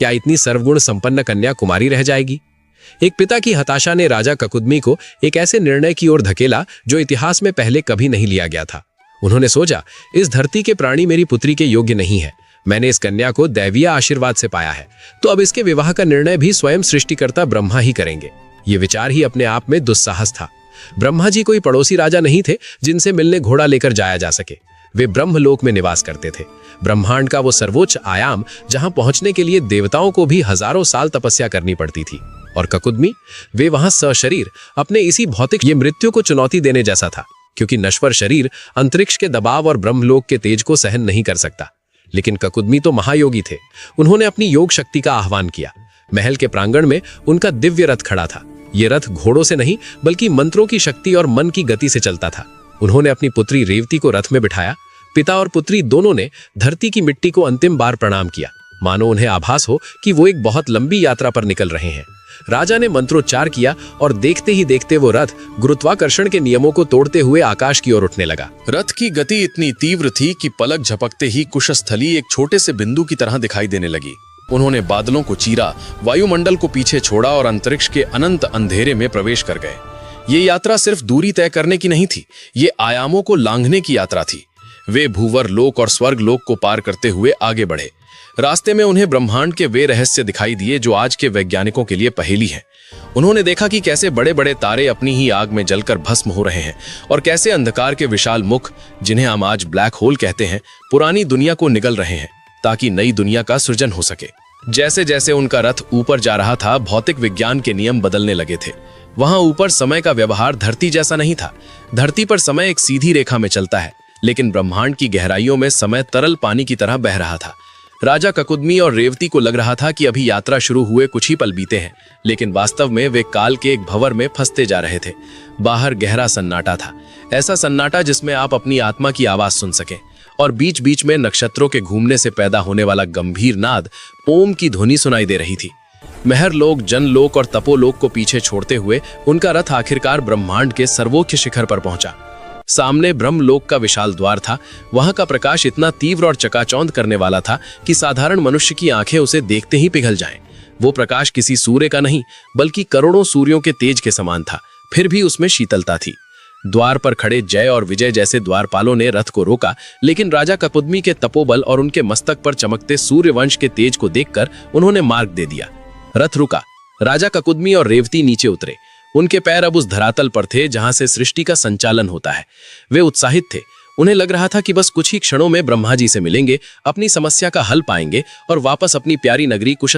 क्या इतनी सर्वगुण संपन्न कन्या कुमारी रह जाएगी? एक पिता की हताशा ने राजा ककुदमी को एक ऐसे निर्णय की ओर धकेला जो इतिहास में पहले कभी नहीं लिया गया था। उन्होंने सोचा, इस धरती के प्राणी मेरी पुत्री के योग्य नहीं है। मैंने इस कन्या को दैवीय आशीर्वाद से पाया है, तो अब इसके विवाह का निर्णय भी स्वयं सृष्टिकर्ता ब्रह्मा ही करेंगे। ये विचार ही अपने आप में दुस्साहस था। ब्रह्मा जी कोई पड़ोसी राजा नहीं थे जिनसे मिलने घोड़ा लेकर जाया जा सके। वे ब्रह्मलोक में निवास करते थे, ब्रह्मांड का वो सर्वोच्च आयाम जहां पहुंचने के लिए देवताओं को भी हजारों साल तपस्या करनी पड़ती थी। और ककुदमी, वे वहां सशरीर अपने इसी भौतिक ये मृत्यु को चुनौती देने जैसा था, क्योंकि नश्वर शरीर अंतरिक्ष के दबाव और ब्रह्मलोक के तेज को सहन नहीं कर सकता। लेकिन ककुदमी तो महायोगी थे। उन्होंने अपनी योग शक्ति का आह्वान किया। महल के प्रांगण में उनका दिव्य रथ खड़ा था। ये रथ घोड़ों से नहीं बल्कि मंत्रों की शक्ति और मन की गति से चलता था। उन्होंने अपनी पुत्री रेवती को रथ में बिठाया। पिता और पुत्री दोनों ने धरती की मिट्टी को अंतिम बार प्रणाम किया, मानो उन्हें आभास हो कि वो एक बहुत लंबी यात्रा पर निकल रहे हैं। राजा ने मंत्रोच्चार किया और देखते ही देखते वो रथ गुरुत्वाकर्षण के नियमों को तोड़ते हुए आकाश की ओर उठने लगा। रथ की गति इतनी तीव्र थी कि पलक झपकते ही कुशस्थली एक छोटे से बिंदु की तरह दिखाई देने लगी। उन्होंने बादलों को चीरा, वायुमंडल को पीछे छोड़ा और अंतरिक्ष के अनंत अंधेरे में प्रवेश कर गए। ये यात्रा सिर्फ दूरी तय करने की नहीं थी, ये आयामों को लांघने की यात्रा थी। वे भूवर लोक और स्वर्ग लोक को पार करते हुए आगे बढ़े। रास्ते में उन्हें ब्रह्मांड के वे रहस्य दिखाई दिए जो आज के वैज्ञानिकों के लिए पहेली हैं। उन्होंने देखा कि कैसे बड़े बड़े तारे अपनी ही आग में जलकर भस्म हो रहे हैं और कैसे अंधकार के विशाल मुख, जिन्हें हम आज ब्लैक होल कहते हैं, पुरानी दुनिया को निगल रहे हैं ताकि नई दुनिया का सृजन हो सके। जैसे जैसे उनका रथ ऊपर जा रहा था, भौतिक विज्ञान के नियम बदलने लगे थे। वहां ऊपर समय का व्यवहार धरती जैसा नहीं था। धरती पर समय एक सीधी रेखा में चलता है, लेकिन ब्रह्मांड की गहराइयों में समय तरल पानी की तरह बह रहा था। राजा ककुदमी और रेवती को लग रहा था कि अभी यात्रा शुरू हुए कुछ ही पल बीते हैं, लेकिन वास्तव में वे काल के एक भंवर में फंसते जा रहे थे। बाहर गहरा सन्नाटा था, ऐसा सन्नाटा जिसमें आप अपनी आत्मा की आवाज सुन सकें, और बीच बीच में नक्षत्रों के घूमने से पैदा होने वाला गंभीर नाद, ओम की ध्वनि सुनाई दे रही थी। महरलोक, जनलोक और तपोलोक को पीछे छोड़ते हुए उनका रथ आखिरकार ब्रह्मांड के सर्वोच्च शिखर पर पहुंचा। सामने ब्रह्मलोक का विशाल द्वार था। वहां का प्रकाश इतना तीव्र और चकाचौंध करने वाला था कि साधारण मनुष्य की आंखें उसे देखते ही पिघल जाएं। वो प्रकाश किसी सूर्य का नहीं बल्कि करोड़ों सूर्यों के तेज के समान था। फिर भी उसमें शीतलता थी। द्वार पर खड़े जय और विजय जैसे द्वारपालों ने रथ को रोका, लेकिन राजा ककुदमी के तपोबल और उनके मस्तक पर चमकते सूर्यवंश के तेज को देखकर उन्होंने मार्ग दे दिया। रथ रुका। राजा ककुदमी और रेवती नीचे उतरे। उनके पैर अब उस धरातल पर थे जहां से सृष्टि का संचालन होता है। वे उत्साहित थे। उन्हें लग रहा था कि बस कुछ ही क्षणों में ब्रह्मा जी से मिलेंगे, अपनी समस्या का हल पाएंगे और वापस अपनी प्यारी नगरी कुश